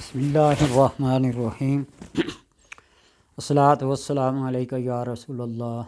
بسم اللہ الرحمن الرحیم الصلاۃ والسلام علیکہ یا رسول اللہ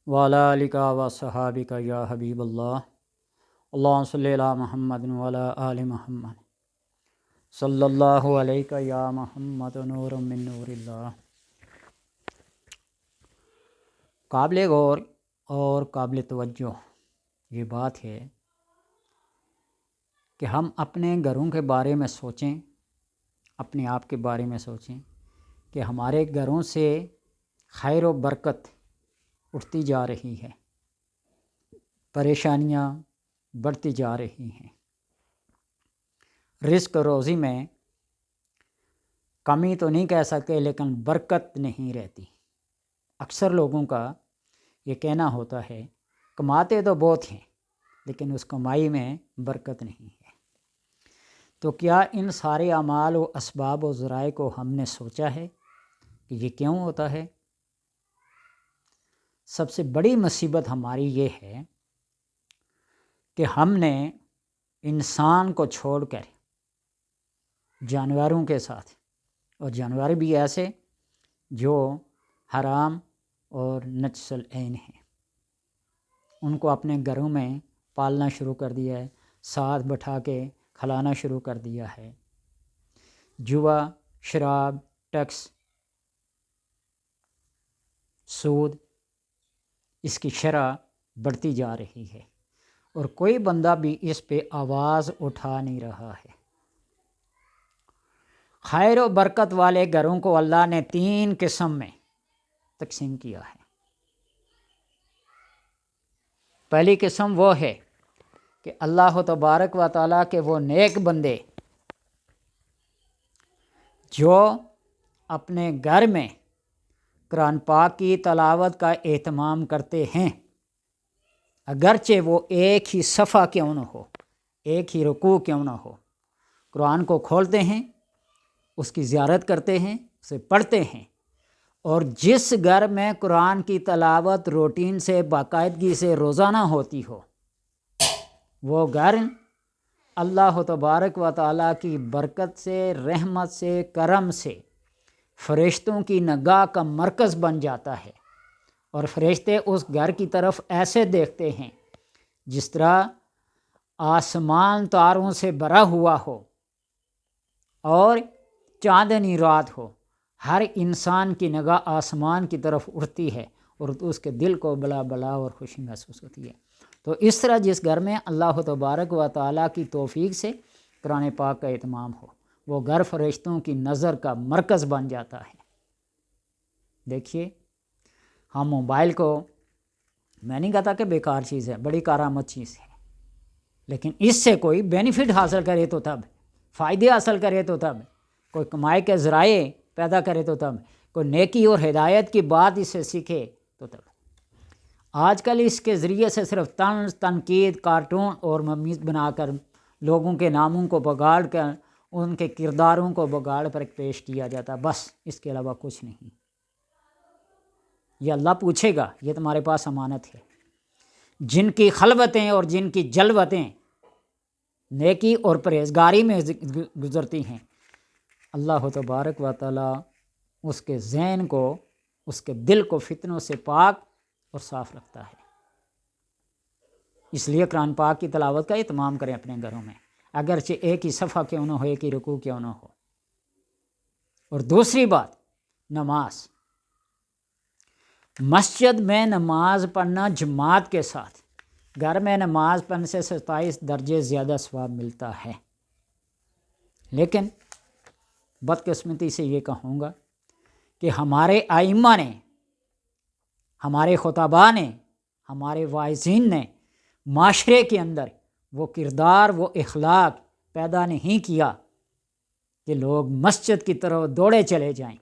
وعلیٰ آلکہ و صحابکہ یا حبیب اللہ اللہم صلی علی محمد وعلی آل محمد صلی اللہ علیکہ یا محمد نور من نور اللہ۔ قابل غور اور قابل توجہ یہ بات ہے کہ ہم اپنے گھروں کے بارے میں سوچیں، اپنے آپ کے بارے میں سوچیں کہ ہمارے گھروں سے خیر و برکت اٹھتی جا رہی ہے، پریشانیاں بڑھتی جا رہی ہیں، رزق روزی میں کمی تو نہیں کہہ سکتے لیکن برکت نہیں رہتی۔ اکثر لوگوں کا یہ کہنا ہوتا ہے کماتے تو بہت ہیں لیکن اس کمائی میں برکت نہیں ہے۔ تو کیا ان سارے اعمال و اسباب و ذرائع کو ہم نے سوچا ہے کہ یہ کیوں ہوتا ہے؟ سب سے بڑی مصیبت ہماری یہ ہے کہ ہم نے انسان کو چھوڑ کر جانوروں کے ساتھ، اور جانور بھی ایسے جو حرام اور نجس العین ہیں، ان کو اپنے گھروں میں پالنا شروع کر دیا ہے، ساتھ بٹھا کے کھلانا شروع کر دیا ہے۔ جوا، شراب، ٹیکس، سود، اس کی شرح بڑھتی جا رہی ہے اور کوئی بندہ بھی اس پہ آواز اٹھا نہیں رہا ہے۔ خیر و برکت والے گھروں کو اللہ نے 3 قسم میں تقسیم کیا ہے۔ پہلی قسم وہ ہے کہ اللہ تبارک و تعالیٰ کے وہ نیک بندے جو اپنے گھر میں قرآن پاک کی تلاوت کا اہتمام کرتے ہیں، اگرچہ وہ ایک ہی صفحہ کیوں نہ ہو، ایک ہی رکوع کیوں نہ ہو، قرآن کو کھولتے ہیں، اس کی زیارت کرتے ہیں، اسے پڑھتے ہیں، اور جس گھر میں قرآن کی تلاوت روٹین سے باقاعدگی سے روزانہ ہوتی ہو، وہ گھر اللہ تبارک و تعالیٰ کی برکت سے، رحمت سے، کرم سے فرشتوں کی نگاہ کا مرکز بن جاتا ہے، اور فرشتے اس گھر کی طرف ایسے دیکھتے ہیں جس طرح آسمان تاروں سے بھرا ہوا ہو اور چاندنی رات ہو۔ ہر انسان کی نگاہ آسمان کی طرف اٹھتی ہے اور اس کے دل کو بلا بلا اور خوشی محسوس ہوتی ہے۔ تو اس طرح جس گھر میں اللہ تبارک و تعالیٰ کی توفیق سے قرآن پاک کا اہتمام ہو، وہ گھر فرشتوں کی نظر کا مرکز بن جاتا ہے۔ دیکھیے، ہم موبائل کو، میں نہیں کہتا کہ بیکار چیز ہے، بڑی کارآمد چیز ہے، لیکن اس سے کوئی بینیفٹ حاصل کرے تو تب، فائدے حاصل کرے تو تب، کوئی کمائی کے ذرائع پیدا کرے تو تب، کوئی نیکی اور ہدایت کی بات اس سے سیکھے تو تب۔ آج کل اس کے ذریعے سے صرف طنز، تنقید، کارٹون اور ممیز بنا کر لوگوں کے ناموں کو بگاڑ کر ان کے کرداروں کو بگاڑ پر پیش کیا جاتا، بس اس کے علاوہ کچھ نہیں۔ یہ اللہ پوچھے گا، یہ تمہارے پاس امانت ہے۔ جن کی خلوتیں اور جن کی جلوتیں نیکی اور پرہیزگاری میں گزرتی ہیں، اللہ تبارک و تعالیٰ اس کے ذہن کو، اس کے دل کو فتنوں سے پاک اور صاف رکھتا ہے۔ اس لیے قرآن پاک کی تلاوت کا اہتمام کریں اپنے گھروں میں، اگرچہ ایک ہی صفحہ کیوں نہ ہو، ایک ہی رکوع کیوں نہ ہو۔ اور دوسری بات، نماز، مسجد میں نماز پڑھنا جماعت کے ساتھ، گھر میں نماز پڑھنے سے 27 درجے زیادہ ثواب ملتا ہے۔ لیکن بدقسمتی سے یہ کہوں گا کہ ہمارے ائمہ نے، ہمارے خطباء نے، ہمارے واعظین نے معاشرے کے اندر وہ کردار، وہ اخلاق پیدا نہیں کیا کہ لوگ مسجد کی طرف دوڑے چلے جائیں،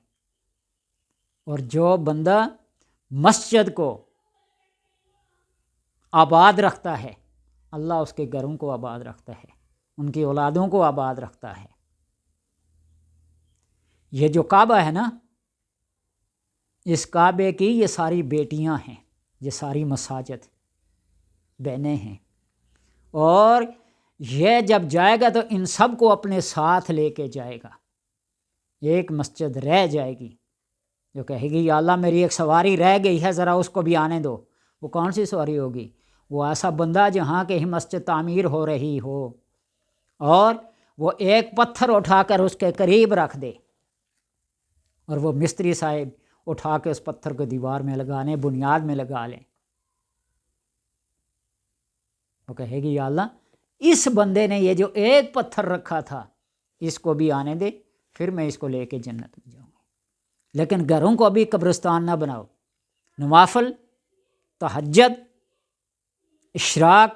اور جو بندہ مسجد کو آباد رکھتا ہے، اللہ اس کے گھروں کو آباد رکھتا ہے، ان کی اولادوں کو آباد رکھتا ہے۔ یہ جو کعبہ ہے نا، اس کعبے کی یہ ساری بیٹیاں ہیں، یہ ساری مساجد بہنیں ہیں، اور یہ جب جائے گا تو ان سب کو اپنے ساتھ لے کے جائے گا۔ ایک مسجد رہ جائے گی جو کہے گی یا اللہ میری ایک سواری رہ گئی ہے ذرا اس کو بھی آنے دو، وہ کون سی سواری ہوگی؟ وہ ایسا بندہ جہاں کہ مسجد تعمیر ہو رہی ہو اور وہ ایک پتھر اٹھا کر اس کے قریب رکھ دے اور وہ مستری صاحب اٹھا کے اس پتھر کو دیوار میں لگانے، بنیاد میں لگا لیں، وہ کہے گی یا اللہ اس بندے نے یہ جو ایک پتھر رکھا تھا اس کو بھی آنے دے، پھر میں اس کو لے کے جنت میں جاؤں گا۔ لیکن گھروں کو ابھی قبرستان نہ بناؤ۔ نوافل، تہجد، اشراق،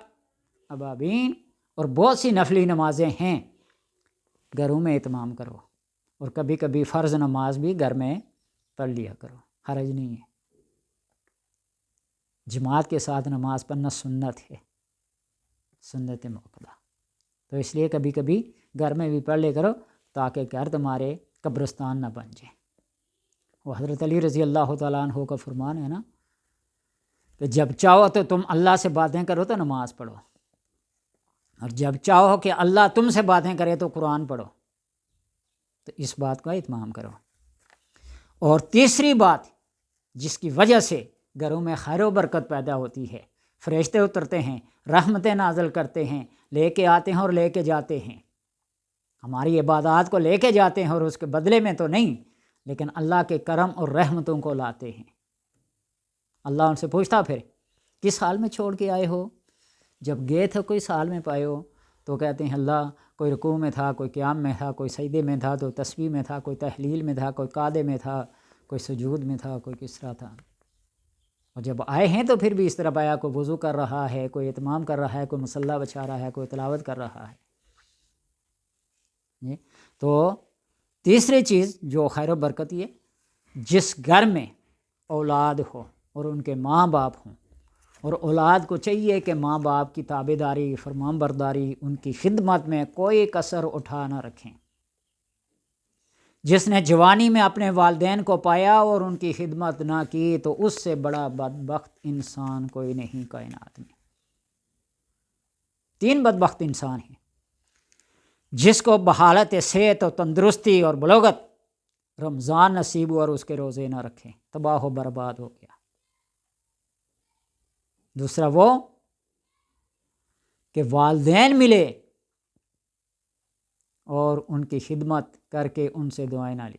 ابابین اور بہت سی نفلی نمازیں ہیں، گھروں میں اہتمام کرو، اور کبھی کبھی فرض نماز بھی گھر میں پڑھ لیا کرو، حرج نہیں ہے۔ جماعت کے ساتھ نماز پڑھنا سنت ہے، سنت موقدہ، تو اس لیے کبھی کبھی گھر میں بھی پڑھ لے کرو تاکہ گھر تمہارے قبرستان نہ بن جائے۔ وہ حضرت علی رضی اللہ تعالیٰ عنہ کا فرمان ہے نا کہ جب چاہو تو تم اللہ سے باتیں کرو تو نماز پڑھو، اور جب چاہو کہ اللہ تم سے باتیں کرے تو قرآن پڑھو، تو اس بات کا اہتمام کرو۔ اور تیسری بات جس کی وجہ سے گھروں میں خیر و برکت پیدا ہوتی ہے، فرشتے اترتے ہیں، رحمتیں نازل کرتے ہیں، لے کے آتے ہیں اور لے کے جاتے ہیں، ہماری عبادات کو لے کے جاتے ہیں اور اس کے بدلے میں تو نہیں، لیکن اللہ کے کرم اور رحمتوں کو لاتے ہیں۔ اللہ ان سے پوچھتا پھر کس حال میں چھوڑ کے آئے ہو؟ جب گئے تھے کوئی حال میں پائے ہو؟ تو کہتے ہیں اللہ کوئی رکوع میں تھا، کوئی قیام میں تھا، کوئی سجدے میں تھا، تو تسبیح میں تھا، کوئی تحلیل میں تھا، کوئی قعدے میں تھا، کوئی سجود میں تھا، کوئی کس طرح تھا۔ اور جب آئے ہیں تو پھر بھی اس طرح پایا، کوئی وضو کر رہا ہے، کوئی اہتمام کر رہا ہے، کوئی مصلی بچھا رہا ہے، کوئی تلاوت کر رہا ہے۔ تو تیسری چیز جو خیر و برکت ہے، جس گھر میں اولاد ہو اور ان کے ماں باپ ہوں، اور اولاد کو چاہیے کہ ماں باپ کی تابع داری، فرمان برداری، ان کی خدمت میں کوئی کسر اٹھا نہ رکھیں۔ جس نے جوانی میں اپنے والدین کو پایا اور ان کی خدمت نہ کی تو اس سے بڑا بدبخت انسان کوئی نہیں کائنات میں۔ 3 بدبخت انسان ہیں، جس کو بحالت صحت و تندرستی اور بلوغت رمضان نصیب ہو اور اس کے روزے نہ رکھیں، تباہ و برباد ہو گیا۔ دوسرا وہ کہ والدین ملے اور ان کی خدمت کر کے ان سے دعائیں نہ لی۔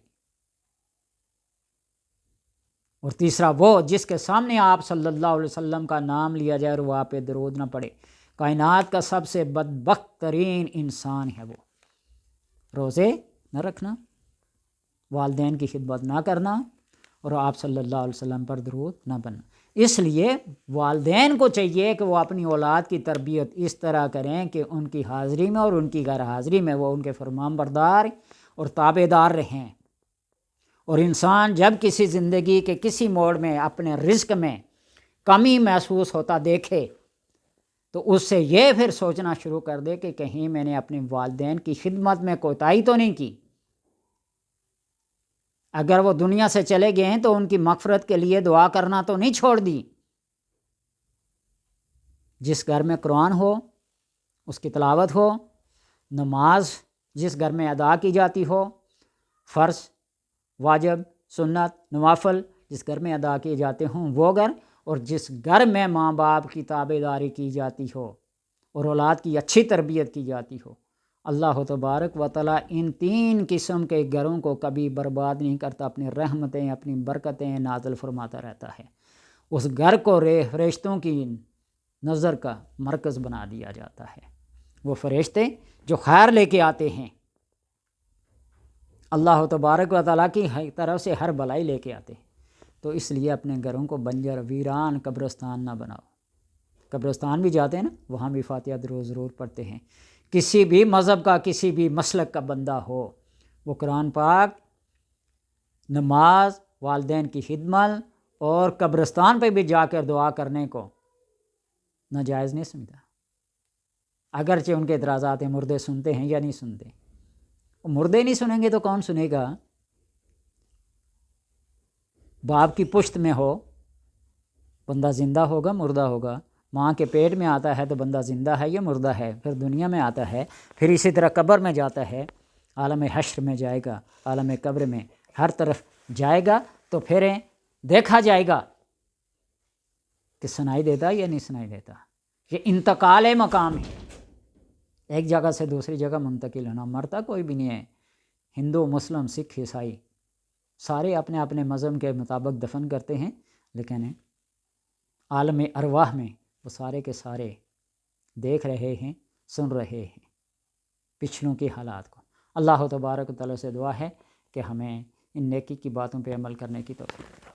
اور تیسرا وہ جس کے سامنے آپ صلی اللہ علیہ وسلم کا نام لیا جائے اور وہ آپ پہ درود نہ پڑے۔ کائنات کا سب سے بدبخت ترین انسان ہے وہ۔ روزے نہ رکھنا، والدین کی خدمت نہ کرنا، اور آپ صلی اللہ علیہ وسلم پر درود نہ پڑھنا۔ اس لیے والدین کو چاہیے کہ وہ اپنی اولاد کی تربیت اس طرح کریں کہ ان کی حاضری میں اور ان کی غیر حاضری میں وہ ان کے فرمان بردار اور تابع دار رہیں۔ اور انسان جب کسی زندگی کے کسی موڑ میں اپنے رزق میں کمی محسوس ہوتا دیکھے تو اس سے یہ پھر سوچنا شروع کر دے کہ کہیں میں نے اپنے والدین کی خدمت میں کوتاہی تو نہیں کی۔ اگر وہ دنیا سے چلے گئے ہیں تو ان کی مغفرت کے لیے دعا کرنا تو نہیں چھوڑ دی۔ جس گھر میں قرآن ہو، اس کی تلاوت ہو، نماز جس گھر میں ادا کی جاتی ہو، فرض، واجب، سنت، نوافل جس گھر میں ادا کیے جاتے ہوں وہ گھر، اور جس گھر میں ماں باپ کی تابع داری کی جاتی ہو اور اولاد کی اچھی تربیت کی جاتی ہو، اللہ تبارک و تعالیٰ ان 3 قسم کے گھروں کو کبھی برباد نہیں کرتا، اپنی رحمتیں، اپنی برکتیں نازل فرماتا رہتا ہے۔ اس گھر کو فرشتوں کی نظر کا مرکز بنا دیا جاتا ہے۔ وہ فرشتے جو خیر لے کے آتے ہیں، اللہ تبارک و تعالیٰ کی طرف سے ہر بلائی لے کے آتے ہیں، تو اس لیے اپنے گھروں کو بنجر ویران قبرستان نہ بناؤ۔ قبرستان بھی جاتے ہیں نا، وہاں بھی فاتحہ درود ضرور پڑھتے ہیں۔ کسی بھی مذہب کا، کسی بھی مسلک کا بندہ ہو، وہ قرآن پاک، نماز، والدین کی خدمت اور قبرستان پہ بھی جا کر دعا کرنے کو ناجائز نہیں سمجھتا، اگرچہ ان کے اعتراضات ہیں مردے سنتے ہیں یا نہیں سنتے۔ مردے نہیں سنیں گے تو کون سنے گا؟ باپ کی پشت میں ہو بندہ زندہ ہوگا مردہ ہوگا، ماں کے پیٹ میں آتا ہے تو بندہ زندہ ہے یا مردہ ہے، پھر دنیا میں آتا ہے، پھر اسی طرح قبر میں جاتا ہے، عالم حشر میں جائے گا، عالم قبر میں، ہر طرف جائے گا تو پھر دیکھا جائے گا کہ سنائی دیتا یا نہیں سنائی دیتا۔ یہ انتقال مقام ہے، ایک جگہ سے دوسری جگہ منتقل ہونا، مرتا کوئی بھی نہیں ہے۔ ہندو، مسلم، سکھ، عیسائی سارے اپنے اپنے مذہب کے مطابق دفن کرتے ہیں، لیکن عالم ارواح میں وہ سارے کے سارے دیکھ رہے ہیں، سن رہے ہیں پچھلوں کے حالات کو۔ اللہ تبارک و تعالیٰ سے دعا ہے کہ ہمیں ان نیکی کی باتوں پہ عمل کرنے کی توفیق۔